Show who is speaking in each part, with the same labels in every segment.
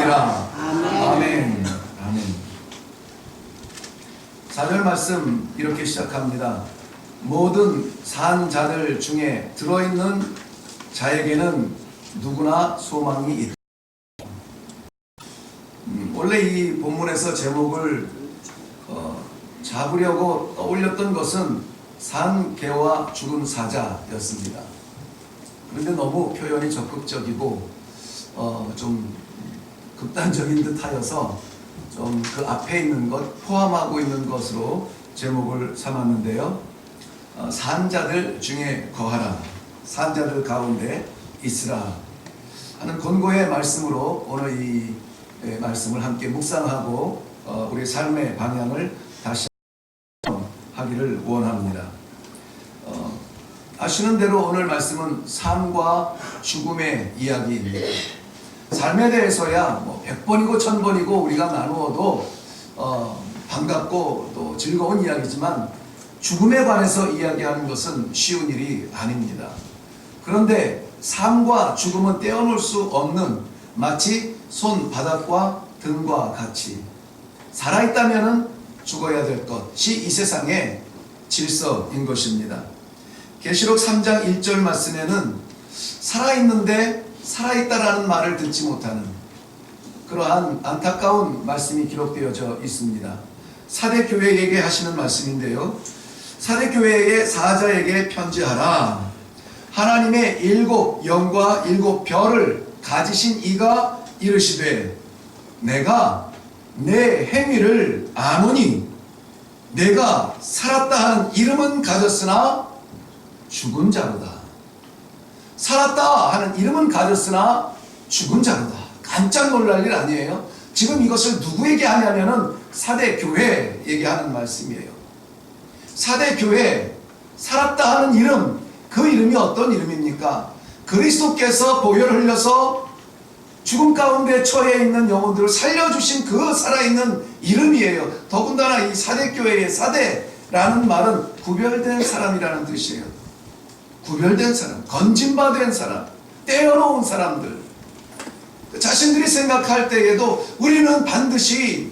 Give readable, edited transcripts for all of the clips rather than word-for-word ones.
Speaker 1: 되리라.
Speaker 2: 아멘.
Speaker 1: 아멘. 아멘. 4절 말씀 이렇게 시작합니다. 모든 산 자들 중에 들어있는 자에게는 누구나 소망이 있다. 원래 이 본문에서 제목을 잡으려고 떠올렸던 것은 산개와 죽은 사자였습니다. 그런데 너무 표현이 적극적이고 좀 극단적인 듯하여서 좀 그 앞에 있는 것 포함하고 있는 것으로 제목을 삼았는데요. 산자들 중에 거하라, 산자들 가운데 있으라 하는 권고의 말씀으로 오늘 이 말씀을 함께 묵상하고 우리 삶의 방향을 다시 하기를 원합니다. 아시는 대로 오늘 말씀은 삶과 죽음의 이야기입니다. 삶에 대해서야 뭐 100번이고 1000번이고 우리가 나누어도 반갑고 또 즐거운 이야기지만 죽음에 관해서 이야기하는 것은 쉬운 일이 아닙니다. 그런데 삶과 죽음은 떼어놓을 수 없는 마치 손바닥과 등과 같이 살아있다면 죽어야 될 것이 이 세상의 질서인 것입니다. 계시록 3장 1절 말씀에는 살아있는데 살아있다라는 말을 듣지 못하는 그러한 안타까운 말씀이 기록되어져 있습니다. 사대교회에게 하시는 말씀인데요. 사대교회의 사자에게 편지하라. 하나님의 7 영과 7 별을 가지신 이가 이르시되 내가 내 행위를 아노니 내가 살았다 하는 이름은 가졌으나 죽은 자로다. 살았다 하는 이름은 가졌으나 죽은 자로다. 깜짝 놀랄 일 아니에요. 지금 이것을 누구에게 하냐면은 사대교회에게 하는 말씀이에요. 사대교회, 살았다 하는 이름, 그 이름이 어떤 이름입니까? 그리스도께서 보혈을 흘려서 죽음 가운데 처해 있는 영혼들을 살려주신 그 살아있는 이름이에요. 더군다나 이 사대교회의 사대라는 말은 구별된 사람이라는 뜻이에요. 구별된 사람, 건진바된 사람, 떼어놓은 사람들. 자신들이 생각할 때에도 우리는 반드시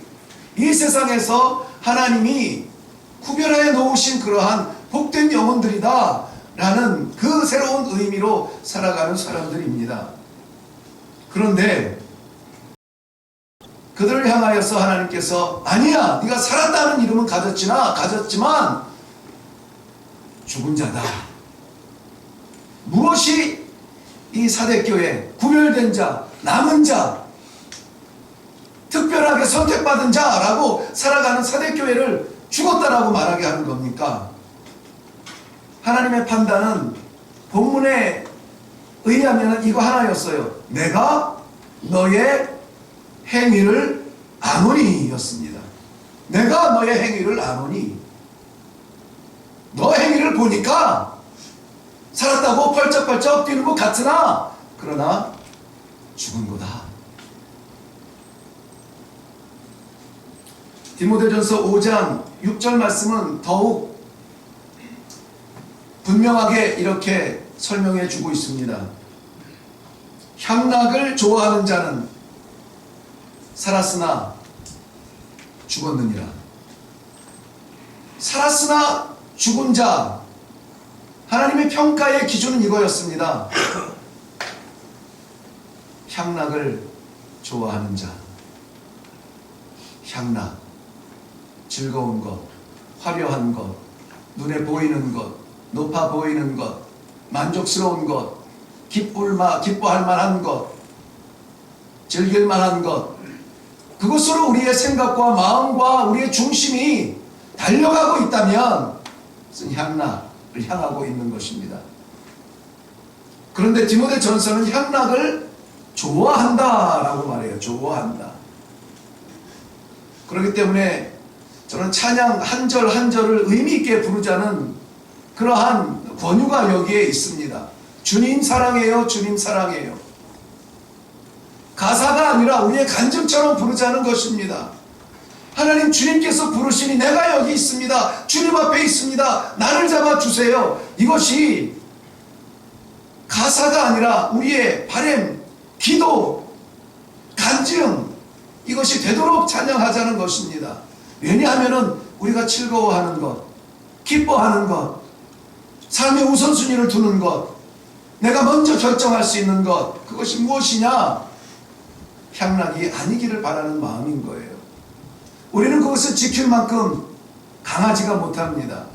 Speaker 1: 이 세상에서 하나님이 구별하여 놓으신 그러한 복된 영혼들이다 라는 그 새로운 의미로 살아가는 사람들입니다. 그런데 그들을 향하여서 하나님께서 아니야, 네가 살았다는 이름은 가졌지만 죽은 자다. 무엇이 이 사대교회 구별된 자, 남은 자, 특별하게 선택받은 자라고 살아가는 사대교회를 죽었다라고 말하게 하는 겁니까? 하나님의 판단은 본문에 의하면 이거 하나였어요. 내가 너의 행위를 아노니 였습니다. 내가 너의 행위를 아노니. 너 행위를 보니까 살았다고 펄쩍펄쩍 뛰는 것 같으나 그러나 죽은 거다. 디모데전서 5장 6절 말씀은 더욱 분명하게 이렇게 설명해 주고 있습니다. 향락을 좋아하는 자는 살았으나 죽었느니라. 살았으나 죽은 자, 하나님의 평가의 기준은 이거였습니다. 향락을 좋아하는 자, 향락, 즐거운 것, 화려한 것, 눈에 보이는 것, 높아 보이는 것, 만족스러운 것, 기뻐할 만한 것, 즐길 만한 것, 그것으로 우리의 생각과 마음과 우리의 중심이 달려가고 있다면 그것은 향락을 향하고 있는 것입니다. 그런데 디모데전서는 향락을 좋아한다라고 말해요. 좋아한다. 그렇기 때문에 저는 찬양 한 절 한 절을 의미 있게 부르자는 그러한 권유가 여기에 있습니다. 주님 사랑해요, 주님 사랑해요. 가사가 아니라 우리의 간증처럼 부르자는 것입니다. 하나님, 주님께서 부르시니 내가 여기 있습니다. 주님 앞에 있습니다. 나를 잡아주세요. 이것이 가사가 아니라 우리의 바람, 기도, 간증, 이것이 되도록 찬양하자는 것입니다. 왜냐하면 우리가 즐거워하는 것, 기뻐하는 것, 삶의 우선순위를 두는 것, 내가 먼저 결정할 수 있는 것, 그것이 무엇이냐? 향락이 아니기를 바라는 마음인 거예요. 우리는 그것을 지킬 만큼 강하지가 못합니다.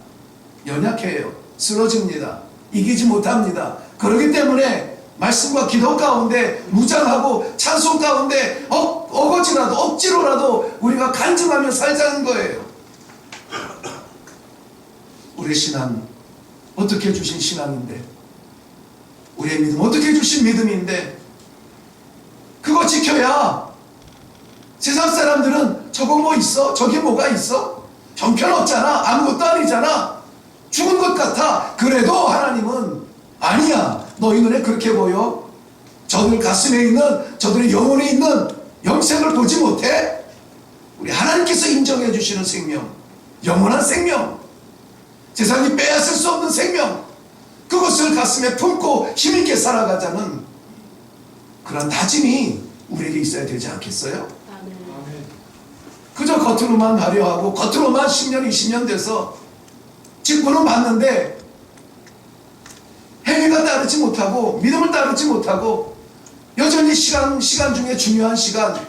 Speaker 1: 연약해요. 쓰러집니다. 이기지 못합니다. 그렇기 때문에 말씀과 기도 가운데 무장하고 찬송 가운데 어거지라도 억지로라도 우리가 간증하며 살자는 거예요. 우리의 신앙 어떻게 주신 신앙인데, 우리의 믿음 어떻게 주신 믿음인데, 그거 지켜야 세상 사람들은 저거 뭐 있어? 저게 뭐가 있어? 형편없잖아. 아무것도 아니잖아. 죽은 것 같아. 그래도 하나님은 아니야. 너희 눈에 그렇게 보여? 저들 가슴에 있는, 저들의 영혼에 있는 영생을 보지 못해? 우리 하나님께서 인정해 주시는 생명, 영원한 생명, 세상이 빼앗을 수 없는 생명, 그것을 가슴에 품고 힘있게 살아가자는 그런 다짐이 우리에게 있어야 되지 않겠어요? 그저 겉으로만 화려하고 겉으로만 10년 20년 돼서 직분은 받는데 행위가 따르지 못하고 믿음을 따르지 못하고 여전히 시간 중에 중요한 시간,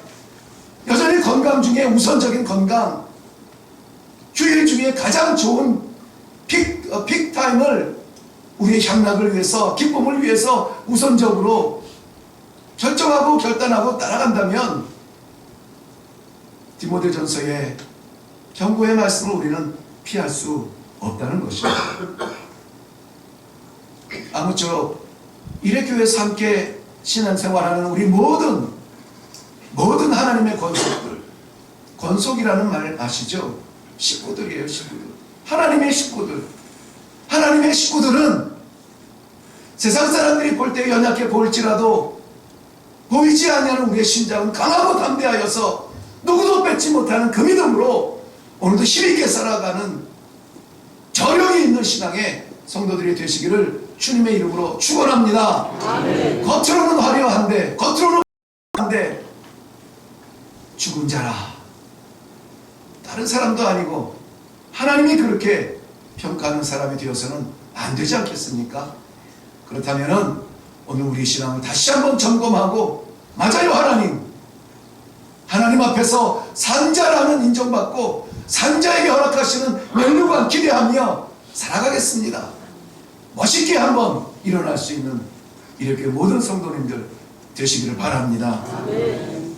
Speaker 1: 여전히 건강 중에 우선적인 건강, 휴일 중에 가장 좋은 픽타임을 우리의 향락을 위해서, 기쁨을 위해서 우선적으로 결정하고 결단하고 따라간다면 디모데전서의 경고의 말씀을 우리는 피할 수 없다는 것입니다. 아무쪼록 일회교회에서 함께 신앙생활하는 우리 모든 하나님의 권속들, 권속이라는 말 아시죠? 식구들이에요. 식구들. 하나님의 식구들. 하나님의 식구들은 세상 사람들이 볼 때 연약해 보일지라도 보이지 아니하는 우리의 심장은 강하고 담대하여서 누구도 뺏지 못하는 그 믿음으로 오늘도 힘있게 살아가는 저력이 있는 신앙의 성도들이 되시기를 주님의 이름으로 축원합니다. 아멘. 겉으로는 화려한데, 겉으로는 한데 죽은 자라. 다른 사람도 아니고 하나님이 그렇게 평가하는 사람이 되어서는 안 되지 않겠습니까? 그렇다면 오늘 우리 신앙을 다시 한번 점검하고, 맞아요, 하나님 앞에서 산자라는 인정받고 산자에게 허락하시는 면류관 기대하며 살아가겠습니다. 멋있게 한번 일어날 수 있는 이렇게 모든 성도님들 되시기를 바랍니다. 아멘.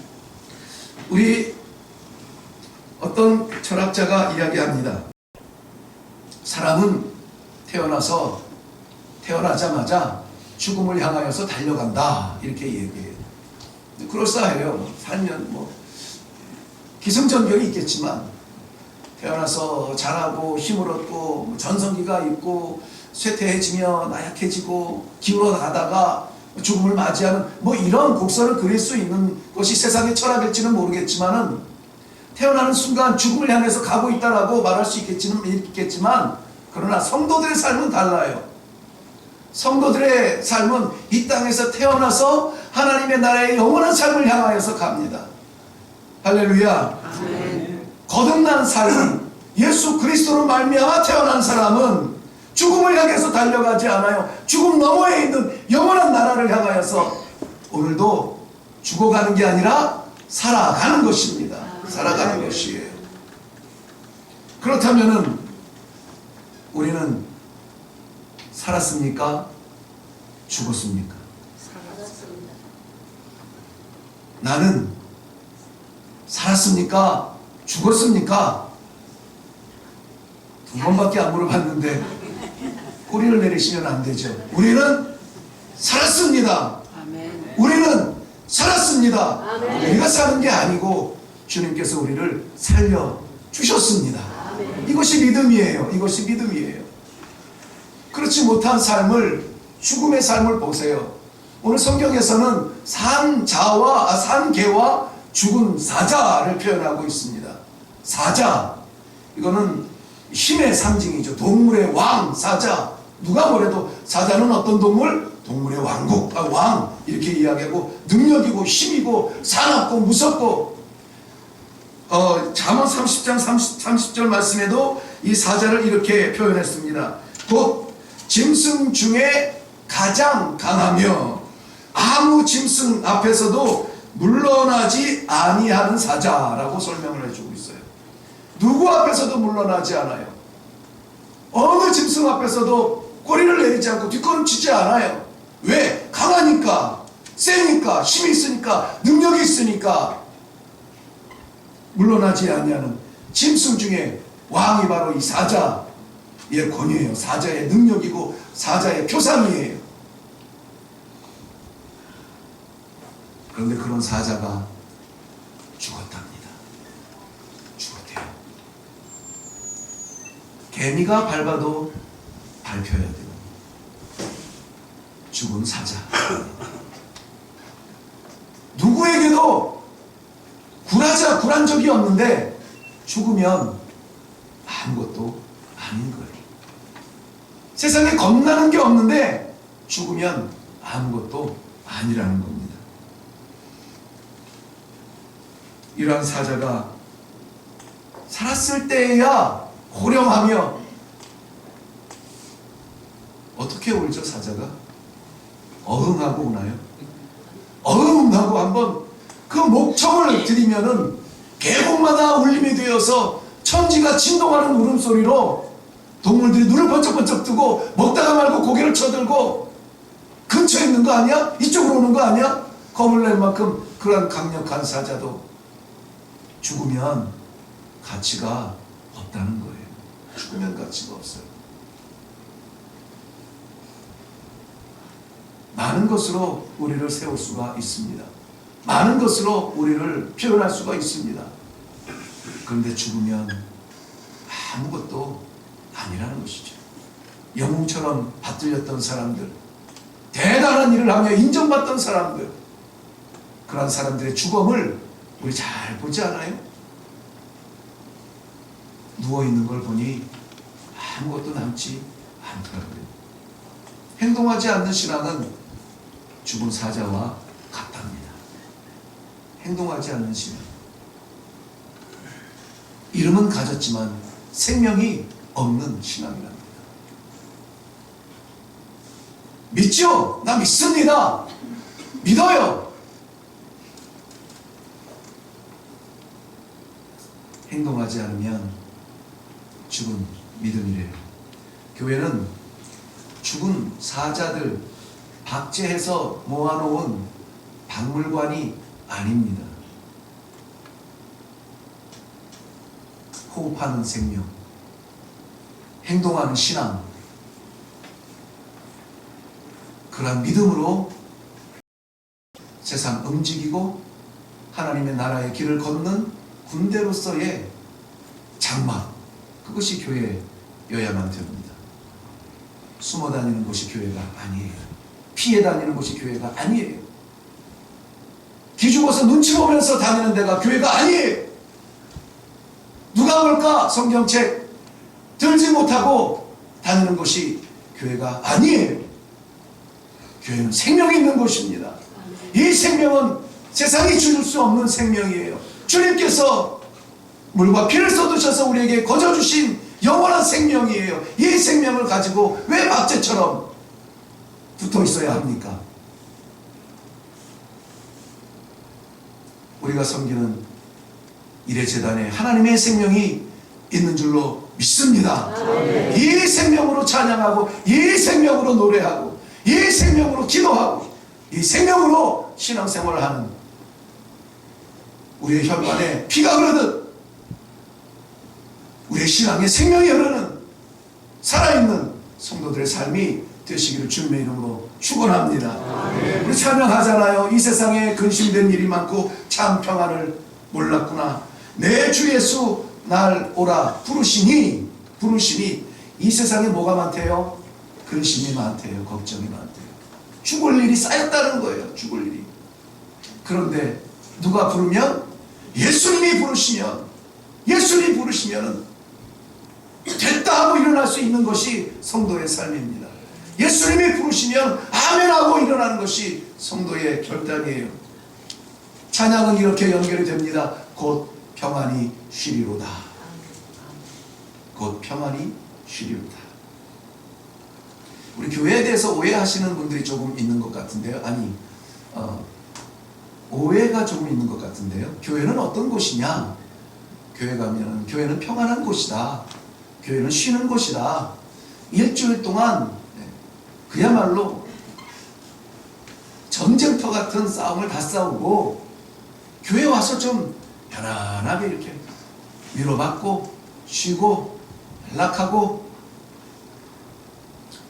Speaker 1: 우리 어떤 철학자가 이야기합니다. 사람은 태어나자마자 죽음을 향하여서 달려간다, 이렇게 얘기해요. 그럴싸해요. 살면 기승전결이 있겠지만 태어나서 자라고 힘을 얻고 전성기가 있고 쇠퇴해지며 나약해지고 기울어가다가 죽음을 맞이하는 이런 곡선을 그릴 수 있는 것이 세상의 철학일지는 모르겠지만은, 태어나는 순간 죽음을 향해서 가고 있다라고 말할 수 있겠지만 그러나 성도들의 삶은 달라요. 성도들의 삶은 이 땅에서 태어나서 하나님의 나라의 영원한 삶을 향하여서 갑니다. 할렐루야. 아멘. 거듭난 삶은, 예수 그리스도로 말미암아 태어난 사람은 죽음을 향해서 달려가지 않아요. 죽음 너머에 있는 영원한 나라를 향하여서 오늘도 죽어가는 게 아니라 살아가는 것입니다. 살아가는 것이에요. 그렇다면은 우리는 살았습니까? 죽었습니까? 살았습니다. 나는 살았습니까? 죽었습니까? 두 번밖에 안 물어봤는데 꼬리를 내리시면 안 되죠. 우리는 살았습니다. 아멘. 우리는 살았습니다. 아멘. 우리가 사는 게 아니고 주님께서 우리를 살려주셨습니다. 아멘. 이것이 믿음이에요. 이것이 믿음이에요. 그렇지 못한 삶을, 죽음의 삶을 보세요. 오늘 성경에서는 산개와 죽은 사자를 표현하고 있습니다. 사자, 이거는 힘의 상징이죠. 동물의 왕, 사자. 누가 뭐래도 사자는 어떤 동물? 동물의 왕국, 왕, 이렇게 이야기하고 능력이고 힘이고 사납고 무섭고, 잠언 30장 30절 말씀에도 이 사자를 이렇게 표현했습니다. 곧 짐승 중에 가장 강하며 아무 짐승 앞에서도 물러나지 아니하는 사자라고 설명을 해주고 있어요. 누구 앞에서도 물러나지 않아요. 어느 짐승 앞에서도 꼬리를 내리지 않고 뒷걸음치지 않아요. 왜? 강하니까, 세니까, 힘이 있으니까, 능력이 있으니까. 물러나지 아니하는 짐승 중에 왕이 바로 이 사자의 권위예요. 사자의 능력이고 사자의 표상이에요. 그런데 그런 사자가 죽었답니다. 죽었대요. 개미가 밟아도 밟혀야 돼요. 죽은 사자. 누구에게도 굴한 적이 없는데 죽으면 아무것도 아닌 거예요. 세상에 겁나는 게 없는데 죽으면 아무것도 아니라는 겁니다. 이러한 사자가 살았을 때에야 호령하며 어떻게 울죠? 사자가 어흥하고 우나요? 어흥하고 한번 그 목청을 들이면은 계곡마다 울림이 되어서 천지가 진동하는 울음소리로 동물들이 눈을 번쩍번쩍 뜨고 먹다가 말고 고개를 쳐들고 근처에 있는 거 아니야? 이쪽으로 오는 거 아니야? 겁을 낼 만큼 그런 강력한 사자도 죽으면 가치가 없다는 거예요. 죽으면 가치가 없어요. 많은 것으로 우리를 세울 수가 있습니다. 많은 것으로 우리를 표현할 수가 있습니다. 그런데 죽으면 아무것도 아니라는 것이죠. 영웅처럼 받들렸던 사람들, 대단한 일을 하며 인정받던 사람들, 그런 사람들의 죽음을 우리 잘 보지 않아요? 누워있는 걸 보니 아무것도 남지 않더라고요. 행동하지 않는 신앙은 죽은 사자와 같답니다. 행동하지 않는 신앙. 이름은 가졌지만 생명이 없는 신앙이랍니다. 믿죠? 나 믿습니다. 믿어요. 행동하지 않으면 죽은 믿음이래요. 교회는 죽은 사자들 박제해서 모아놓은 박물관이 아닙니다. 호흡하는 생명, 행동하는 신앙, 그러한 믿음으로 세상 움직이고 하나님의 나라의 길을 걷는 군대로서의 장막, 그것이 교회여야만 됩니다. 숨어 다니는 곳이 교회가 아니에요. 피해 다니는 곳이 교회가 아니에요. 기죽어서 눈치 보면서 다니는 데가 교회가 아니에요. 누가 볼까? 성경책 들지 못하고 다니는 곳이 교회가 아니에요. 교회는 생명이 있는 곳입니다. 이 생명은 세상이 줄 수 없는 생명이에요. 주님께서 물과 피를 쏟으셔서 우리에게 거저주신 영원한 생명이에요. 이 생명을 가지고 왜 박제처럼 붙어 있어야 합니까? 우리가 섬기는 이레재단에 하나님의 생명이 있는 줄로 믿습니다. 이 생명으로 찬양하고, 이 생명으로 노래하고, 이 생명으로 기도하고, 이 생명으로 신앙생활을 하는 우리의 혈관에 피가 흐르듯 우리의 신앙에 생명이 흐르는 살아있는 성도들의 삶이 되시기를 주님의 이름으로 축원합니다. 우리 찬양하잖아요. 이 세상에 근심된 일이 많고 참 평안을 몰랐구나. 내 주 예수 날 오라 부르시니 이 세상에 뭐가 많대요? 근심이 많대요. 걱정이 많대요. 죽을 일이 쌓였다는 거예요. 죽을 일이. 그런데 누가 부르면, 예수님이 부르시면 됐다 하고 일어날 수 있는 것이 성도의 삶입니다. 예수님이 부르시면 아멘 하고 일어나는 것이 성도의 결단이에요. 찬양은 이렇게 연결이 됩니다. 곧 평안이 쉬리로다. 곧 평안이 쉬리로다. 우리 교회에 대해서 오해하시는 분들이 조금 있는 것 같은데요. 아니, 오해가 조금 있는 것 같은데요. 교회는 어떤 곳이냐? 교회 가면 교회는 평안한 곳이다. 교회는 쉬는 곳이다. 일주일 동안 그야말로 전쟁터 같은 싸움을 다 싸우고 교회 와서 좀 편안하게 이렇게 위로받고 쉬고 연락하고,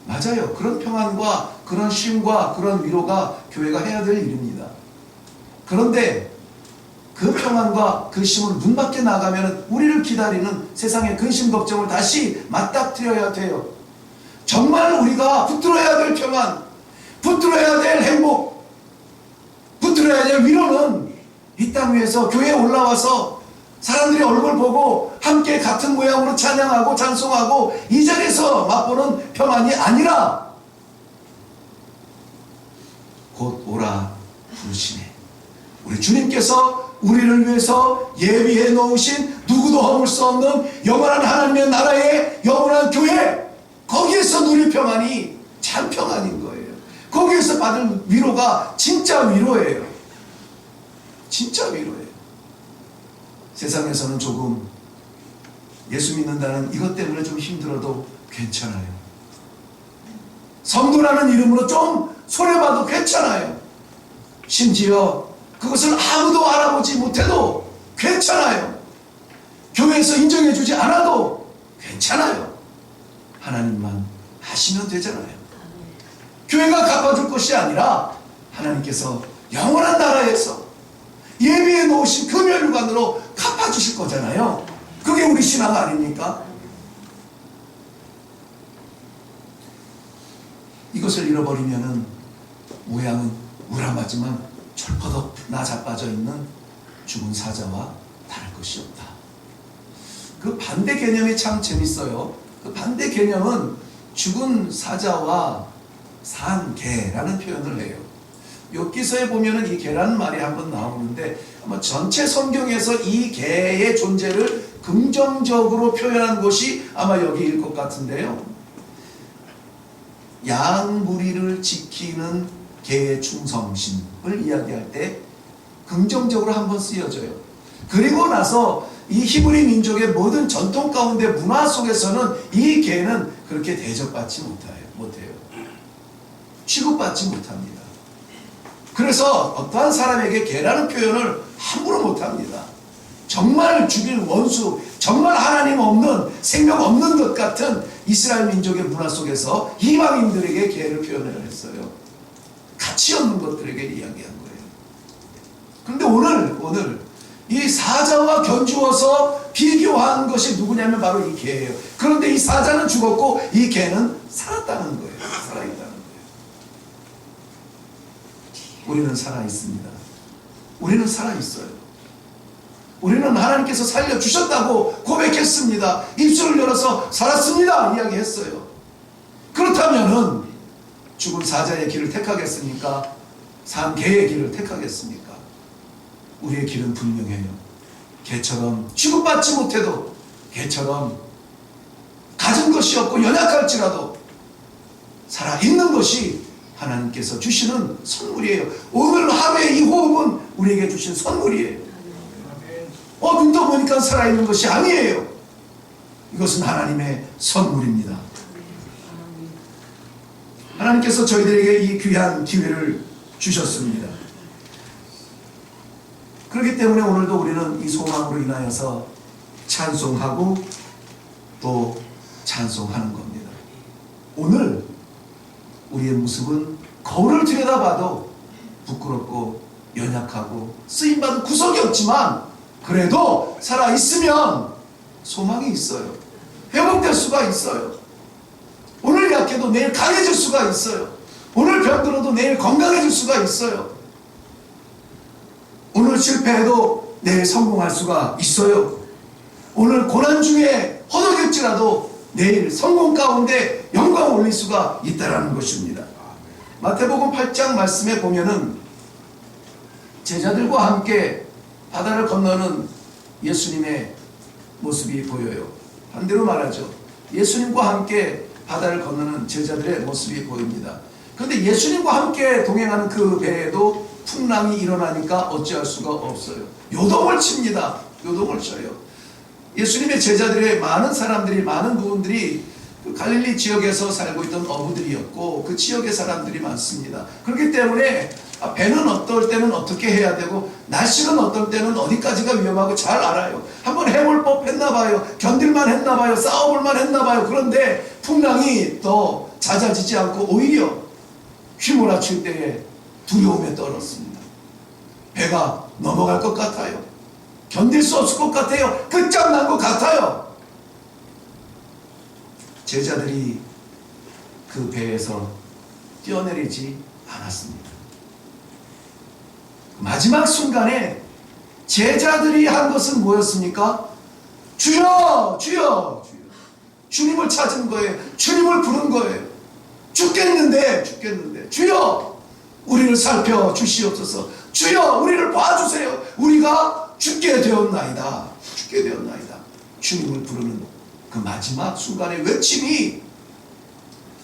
Speaker 1: 맞아요. 그런 평안과 그런 쉼과 그런 위로가 교회가 해야 될 일입니다. 그런데 그 평안과 그 쉼으로 문 밖에 나가면 우리를 기다리는 세상의 근심 걱정을 다시 맞닥뜨려야 돼요. 정말 우리가 붙들어야 될 평안, 붙들어야 될 행복, 붙들어야 될 위로는 이 땅 위에서 교회에 올라와서 사람들이 얼굴 보고 함께 같은 모양으로 찬양하고 찬송하고 이 자리에서 맛보는 평안이 아니라 곧 오라 부르시네. 우리 주님께서 우리를 위해서 예비해 놓으신 누구도 허물 수 없는 영원한 하나님의 나라의 영원한 교회, 거기에서 누릴 평안이 참 평안인 거예요. 거기에서 받을 위로가 진짜 위로예요. 진짜 위로예요. 세상에서는 조금 예수 믿는다는 이것 때문에 좀 힘들어도 괜찮아요. 성도라는 이름으로 좀 손해봐도 괜찮아요. 심지어 그것을 아무도 알아보지 못해도 괜찮아요. 교회에서 인정해주지 않아도 괜찮아요. 하나님만 하시면 되잖아요. 교회가 갚아줄 것이 아니라 하나님께서 영원한 나라에서 예비해 놓으신 금혈관으로 갚아주실 거잖아요. 그게 우리 신앙 아닙니까? 이것을 잃어버리면은 모양은 우람하지만 철퍼덕 나자빠져 있는 죽은 사자와 다를 것이 없다. 그 반대 개념이 참 재밌어요. 그 반대 개념은 죽은 사자와 산 개라는 표현을 해요. 욥기서에 보면은 이 개라는 말이 한번 나오는데 아마 전체 성경에서 이 개의 존재를 긍정적으로 표현한 곳이 아마 여기일 것 같은데요. 양무리를 지키는 개의 충성심을 이야기할 때 긍정적으로 한번 쓰여져요. 그리고 나서 이 히브리 민족의 모든 전통 가운데 문화 속에서는 이 개는 그렇게 대접받지 못해요. 취급받지 못합니다. 그래서 어떠한 사람에게 개라는 표현을 함부로 못합니다. 정말 죽일 원수, 정말 하나님 없는, 생명 없는 것 같은 이스라엘 민족의 문화 속에서 이방인들에게 개를 표현을 했어요. 가치 없는 것들에게 이야기한 거예요. 그런데 오늘 이 사자와 견주어서 비교한 것이 누구냐면 바로 이 개예요. 그런데 이 사자는 죽었고 이 개는 살았다는 거예요. 살아있다는 거예요. 우리는 살아있습니다. 우리는 살아있어요. 우리는 하나님께서 살려주셨다고 고백했습니다. 입술을 열어서 살았습니다 이야기했어요. 그렇다면은 죽은 사자의 길을 택하겠습니까? 산 개의 길을 택하겠습니까? 우리의 길은 분명해요. 개처럼 취급받지 못해도, 개처럼 가진 것이 없고 연약할지라도 살아있는 것이 하나님께서 주시는 선물이에요. 오늘 하루의 이 호흡은 우리에게 주신 선물이에요. 눈 떠보니까 살아있는 것이 아니에요. 이것은 하나님의 선물입니다. 하나님께서 저희들에게 이 귀한 기회를 주셨습니다. 그렇기 때문에 오늘도 우리는 이 소망으로 인하여서 찬송하고 또 찬송하는 겁니다. 오늘 우리의 모습은 거울을 들여다봐도 부끄럽고 연약하고 쓰임받은 구석이 없지만 그래도 살아있으면 소망이 있어요. 회복될 수가 있어요. 오늘 약해도 내일 강해질 수가 있어요. 오늘 병들어도 내일 건강해질 수가 있어요. 오늘 실패해도 내일 성공할 수가 있어요. 오늘 고난 중에 허덕일지라도 내일 성공 가운데 영광을 올릴 수가 있다는 것입니다. 마태복음 8장 말씀에 보면은 제자들과 함께 바다를 건너는 예수님의 모습이 보여요. 반대로 말하죠. 예수님과 함께 바다를 건너는 제자들의 모습이 보입니다. 그런데 예수님과 함께 동행하는 그 배에도 풍랑이 일어나니까 어찌할 수가 없어요. 요동을 칩니다. 요동을 쳐요. 예수님의 제자들의 많은 사람들이, 많은 부분들이 그 갈릴리 지역에서 살고 있던 어부들이었고 그 지역의 사람들이 많습니다. 그렇기 때문에 배는 어떨 때는 어떻게 해야 되고 날씨는 어떨 때는 어디까지가 위험하고 잘 알아요. 한번 해볼 법 했나 봐요. 견딜만 했나 봐요. 싸워볼만 했나 봐요. 그런데 풍랑이 더 잦아지지 않고 오히려 휘몰아칠 때에 두려움에 떨었습니다. 배가 넘어갈 것 같아요. 견딜 수 없을 것 같아요. 끝장난 것 같아요. 제자들이 그 배에서 뛰어내리지 않았습니다. 마지막 순간에 제자들이 한 것은 뭐였습니까? 주여! 주여! 주여! 주님을 찾은 거예요. 주님을 부른 거예요. 죽겠는데 주여! 우리를 살펴 주시옵소서. 주여! 우리를 봐주세요. 우리가 죽게 되었나이다. 죽게 되었나이다. 주님을 부르는 그 마지막 순간의 외침이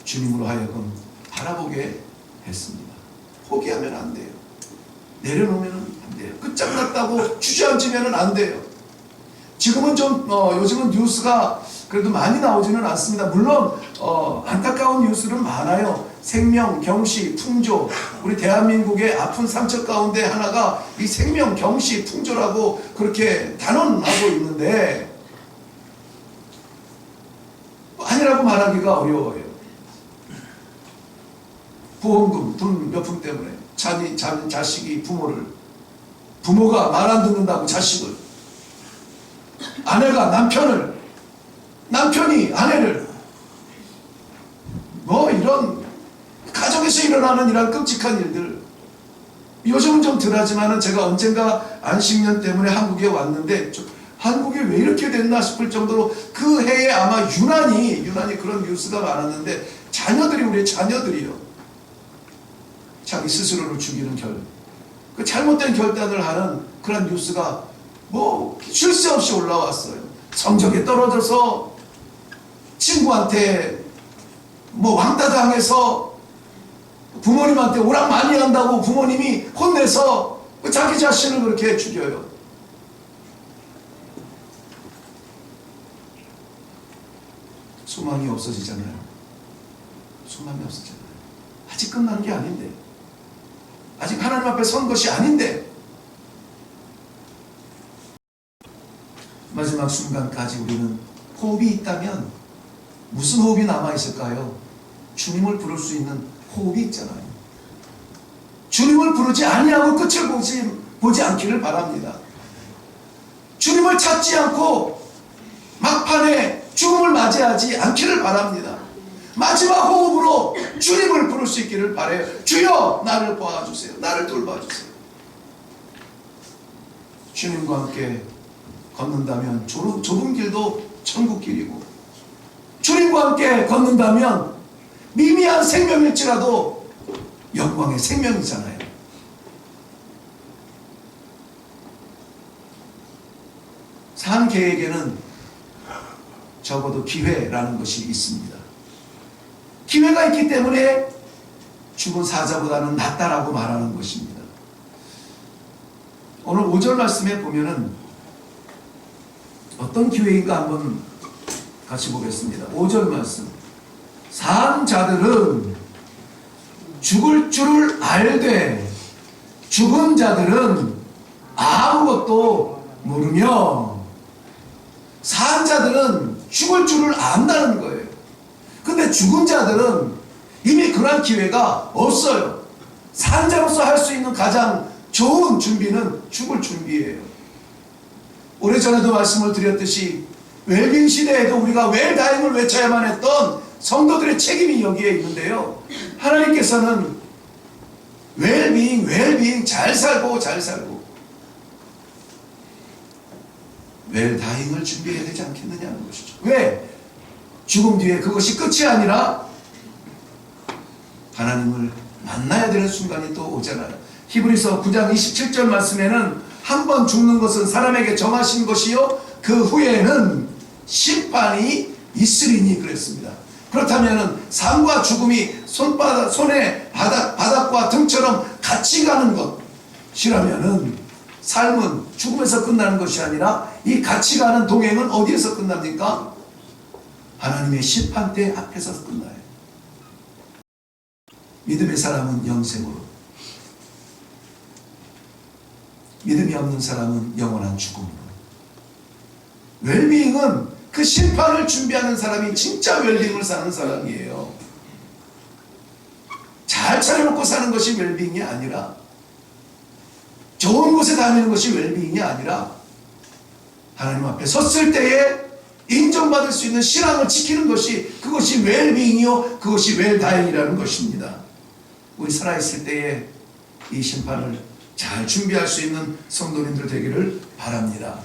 Speaker 1: 주님으로 하여금 바라보게 했습니다. 포기하면 안 돼요. 내려놓으면 안 돼요. 끝장났다고 주저앉으면 안 돼요. 지금은 좀 요즘은 뉴스가 그래도 많이 나오지는 않습니다. 물론 안타까운 뉴스는 많아요. 생명, 경시, 풍조. 우리 대한민국의 아픈 상처 가운데 하나가 이 생명, 경시, 풍조라고 그렇게 단언하고 있는데 아니라고 말하기가 어려워요. 보험금, 돈 몇 푼 때문에 자식이 부모가 말 안 듣는다고 자식을, 아내가 남편이 아내를, 뭐 이런 가정에서 일어나는 이런 끔찍한 일들, 요즘은 좀 덜하지만은 제가 언젠가 안식년 때문에 한국에 왔는데 한국이 왜 이렇게 됐나 싶을 정도로 그 해에 아마 유난히 그런 뉴스가 많았는데 우리 자녀들이요. 자기 스스로를 죽이는 그 잘못된 결단을 하는 그런 뉴스가 뭐 쉴 새 없이 올라왔어요. 성적이 떨어져서 친구한테 뭐 왕따 당해서 부모님한테 오락 많이 한다고 부모님이 혼내서 자기 자신을 그렇게 죽여요. 소망이 없어지잖아요. 소망이 없어지잖아요. 아직 끝난 게 아닌데, 아직 하나님 앞에 선 것이 아닌데, 마지막 순간까지 우리는 호흡이 있다면 무슨 호흡이 남아있을까요? 주님을 부를 수 있는 호흡이 있잖아요. 주님을 부르지 아니하고 끝을 보지 않기를 바랍니다. 주님을 찾지 않고 막판에 죽음을 맞이하지 않기를 바랍니다. 마지막 호흡으로 주님을 부를 수 있기를 바라요. 주여 나를 봐주세요. 나를 돌봐주세요. 주님과 함께 걷는다면 좁은 길도 천국 길이고, 주님과 함께 걷는다면 미미한 생명일지라도 영광의 생명이잖아요. 산 개에게는 적어도 기회라는 것이 있습니다. 기회가 있기 때문에 죽은 사자보다는 낫다라고 말하는 것입니다. 오늘 5절 말씀에 보면은 어떤 기회인가 한번 같이 보겠습니다. 5절 말씀. 산 자들은 죽을 줄을 알되 죽은 자들은 아무것도 모르며, 산 자들은 죽을 줄을 안다는 거예요. 근데 죽은 자들은 이미 그런 기회가 없어요. 산 자로서 할 수 있는 가장 좋은 준비는 죽을 준비예요. 오래전에도 말씀을 드렸듯이 웰빙 시대에도 우리가 웰다잉을 외쳐야만 했던 성도들의 책임이 여기에 있는데요. 하나님께서는 웰빙 잘 살고 웰다잉을 준비해야 되지 않겠느냐는 것이죠. 왜? 죽음 뒤에 그것이 끝이 아니라 하나님을 만나야 되는 순간이 또 오잖아요. 히브리서 9장 27절 말씀에는 한 번 죽는 것은 사람에게 정하신 것이요 그 후에는 심판이 있으리니 그랬습니다. 그렇다면 삶과 죽음이 손의 바닥과 등처럼 같이 가는 것이라면은 삶은 죽음에서 끝나는 것이 아니라 이 같이 가는 동행은 어디에서 끝납니까? 하나님의 심판대 앞에서 끝나요. 믿음의 사람은 영생으로, 믿음이 없는 사람은 영원한 죽음으로. 웰빙은 그 심판을 준비하는 사람이 진짜 웰빙을 사는 사람이에요. 잘 차려놓고 사는 것이 웰빙이 아니라, 좋은 곳에 다니는 것이 웰빙이 아니라, 하나님 앞에 섰을 때에 인정받을 수 있는 신앙을 지키는 것이, 그것이 웰빙이요 그것이 웰다잉이라는 것입니다. 우리 살아있을 때에 이 심판을 잘 준비할 수 있는 성도님들 되기를 바랍니다.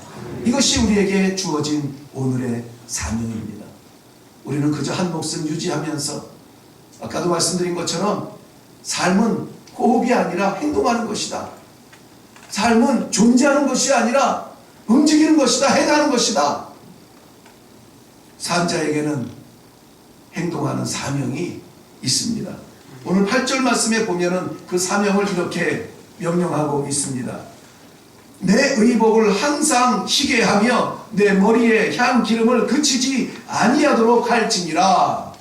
Speaker 1: 이것이 우리에게 주어진 오늘의 사명입니다. 우리는 그저 한 목숨 유지하면서, 아까도 말씀드린 것처럼 삶은 호흡이 아니라 행동하는 것이다. 삶은 존재하는 것이 아니라 움직이는 것이다. 행하는 것이다. 산자에게는 행동하는 사명이 있습니다. 오늘 8절 말씀에 보면은 그 사명을 이렇게 명령하고 있습니다. 내 의복을 항상 희게 하며 내 머리에 향 기름을 그치지 아니하도록 할지니라.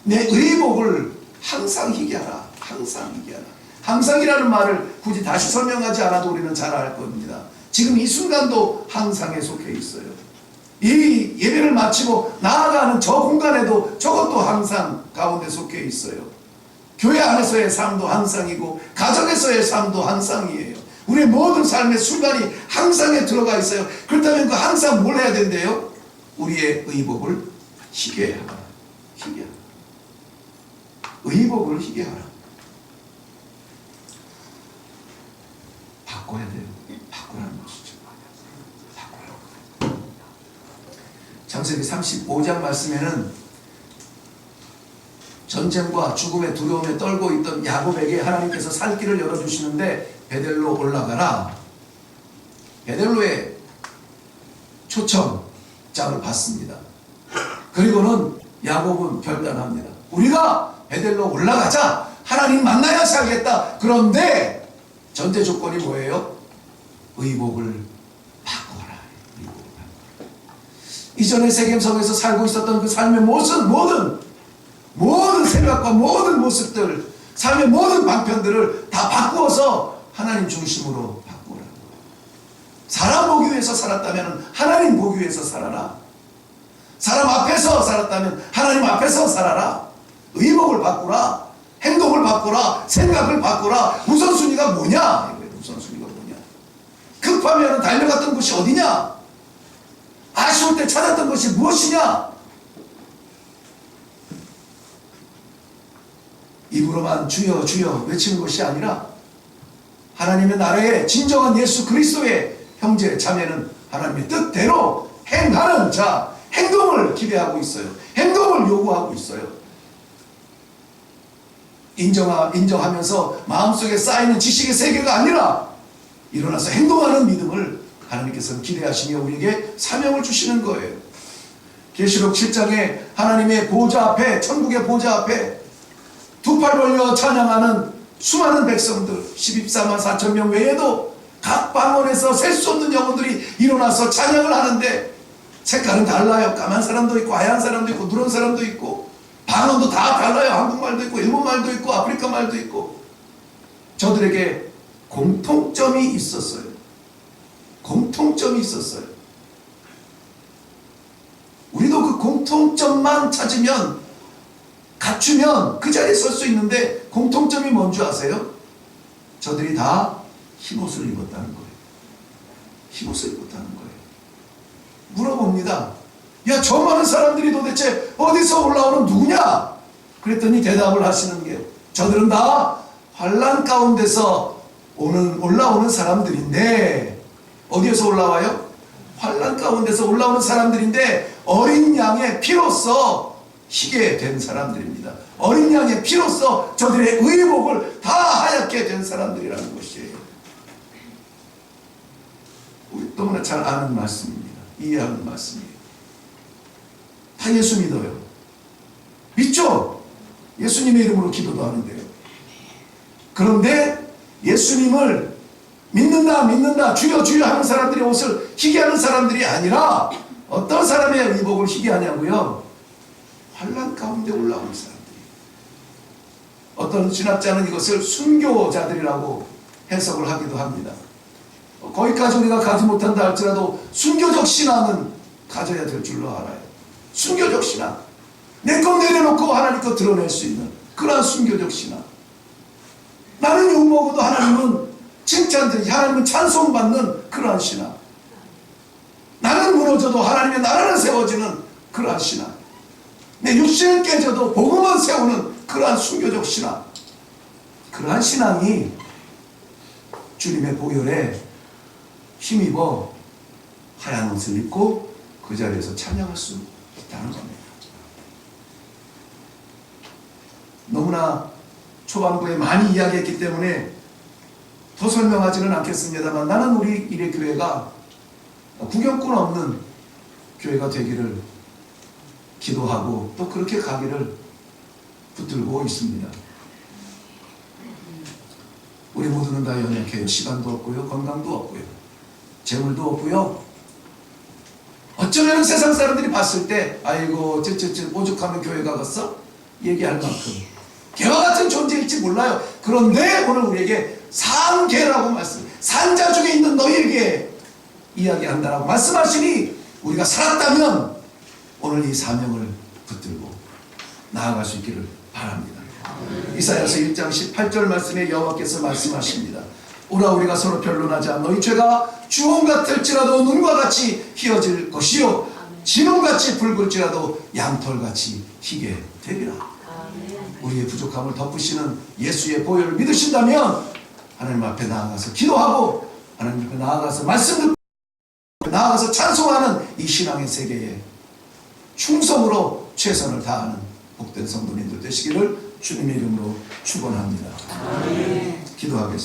Speaker 1: 내 의복을 항상 희게 하라. 항상 희게 하라. 항상이라는 말을 굳이 다시 설명하지 않아도 우리는 잘 알 겁니다. 지금 이 순간도 항상에 속해 있어요. 이 예배를 마치고 나아가는 저 공간에도 저것도 항상 가운데 속해 있어요. 교회 안에서의 삶도 항상이고 가정에서의 삶도 항상이에요. 우리의 모든 삶의 순간이 항상에 들어가 있어요. 그렇다면 그 항상 뭘 해야 된대요? 우리의 의복을 희게 하라. 희게 하라. 의복을 희게 하라. 바꿔야 돼요. 바꾸라는 것이죠. 바꾸라고. 창세기 35장 말씀에는 전쟁과 죽음의 두려움에 떨고 있던 야곱에게 하나님께서 살 길을 열어주시는데 베델로 올라가라. 베델로의 초청장을 받습니다. 그리고는 야곱은 결단합니다. 우리가 베델로 올라가자. 하나님 만나야 살겠다. 그런데 전제 조건이 뭐예요? 의복을 바꿔라. 의복을 바꿔라. 이전에 세겜성에서 살고 있었던 그 삶의 모든 생각과 모든 모습들, 삶의 모든 방편들을 다 바꾸어서 하나님 중심으로 바꾸라고. 사람 보기 위해서 살았다면 하나님 보기 위해서 살아라. 사람 앞에서 살았다면 하나님 앞에서 살아라. 의복을 바꾸라. 행동을 바꾸라. 생각을 바꾸라. 우선순위가 뭐냐? 우선순위가 뭐냐? 급하면 달려갔던 곳이 어디냐? 아쉬울 때 찾았던 것이 무엇이냐? 입으로만 주여 주여 외치는 것이 아니라 하나님의 나라의 진정한 예수 그리스도의 형제 자매는 하나님의 뜻대로 행하는 자, 행동을 기대하고 있어요. 행동을 요구하고 있어요. 인정하면서 마음속에 쌓이는 지식의 세계가 아니라 일어나서 행동하는 믿음을 하나님께서는 기대하시며 우리에게 사명을 주시는 거예요. 계시록 7장에 하나님의 보좌 앞에, 천국의 보좌 앞에 두 팔 벌려 찬양하는 수많은 백성들 12만 4천 명 외에도 각 방언에서 셀 수 없는 영혼들이 일어나서 찬양을 하는데 색깔은 달라요. 까만 사람도 있고 하얀 사람도 있고 누런 사람도 있고 방언도 다 달라요. 한국말도 있고 일본말도 있고 아프리카 말도 있고. 저들에게 공통점이 있었어요. 공통점이 있었어요. 우리도 그 공통점만 찾으면, 갖추면 그 자리에 설 수 있는데 공통점이 뭔지 아세요? 저들이 다 흰옷을 입었다는 거예요. 흰옷을 입었다는 거예요. 물어봅니다. 야, 저 많은 사람들이 도대체 어디서 올라오는 누구냐? 그랬더니 대답을 하시는 게, 저들은 다 환난 가운데서 올라오는 사람들인데, 어디에서 올라와요? 환난 가운데서 올라오는 사람들인데 어린 양의 피로써 희게 된 사람들입니다. 어린 양의 피로써 저들의 의복을 다 하얗게 된 사람들이라는 것이에요. 우리 너무나 잘 아는 말씀입니다. 이해하는 말씀이에요. 다 예수 믿어요. 믿죠? 예수님의 이름으로 기도도 하는데요. 그런데 예수님을 믿는다 주여 주여 하는 사람들이 옷을 희게 하는 사람들이 아니라 어떤 사람의 의복을 희게 하냐고요? 환난 가운데 올라오는 사람들이. 어떤 신학자는 이것을 순교자들이라고 해석을 하기도 합니다. 거기까지 우리가 가지 못한다 할지라도 순교적 신앙은 가져야 될 줄로 알아요. 순교적 신앙. 내 것 내려놓고 하나님 것 드러낼 수 있는 그러한 순교적 신앙. 나는 욕먹어도 하나님은 칭찬드리고 하나님은 찬송받는 그러한 신앙. 나는 무너져도 하나님의 나라는 세워지는 그러한 신앙. 내 육신은 깨져도 복음은 세우는 그러한 순교적 신앙. 그러한 신앙이 주님의 보혈에 힘입어 하얀 옷을 입고 그 자리에서 찬양할 수 있다는 겁니다. 너무나 초반부에 많이 이야기했기 때문에 더 설명하지는 않겠습니다만 나는 우리 일의 교회가 구경꾼 없는 교회가 되기를 기도하고 또 그렇게 가기를 붙들고 있습니다. 우리 모두는 다 연약해요. 시간도 없고요. 건강도 없고요. 재물도 없고요. 어쩌면 세상 사람들이 봤을 때 아이고 오죽하면 교회 가겠어? 얘기할 만큼 개와 같은 존재일지 몰라요. 그런데 오늘 우리에게 산개라고 말씀, 산자 중에 있는 너희에게 이야기한다라고 말씀하시니 우리가 살았다면 오늘 이 사명을 붙들고 나아갈 수 있기를 바랍니다. 이사야서 1장 18절 말씀에 여호와께서 말씀하십니다. 오라 우리가 서로 변론하자. 너희 죄가 주홍 같을지라도 눈과 같이 희어질 것이요 진홍같이 붉을지라도 양털같이 희게 되리라. 우리의 부족함을 덮으시는 예수의 보혈을 믿으신다면 하나님 앞에 나아가서 기도하고 하나님 앞에 나아가서 말씀 듣고 나아가서 찬송하는 이 신앙의 세계에 충성으로 최선을 다하는 복된 성도님들 되시기를 주님의 이름으로 축원합니다. 기도하겠습니다.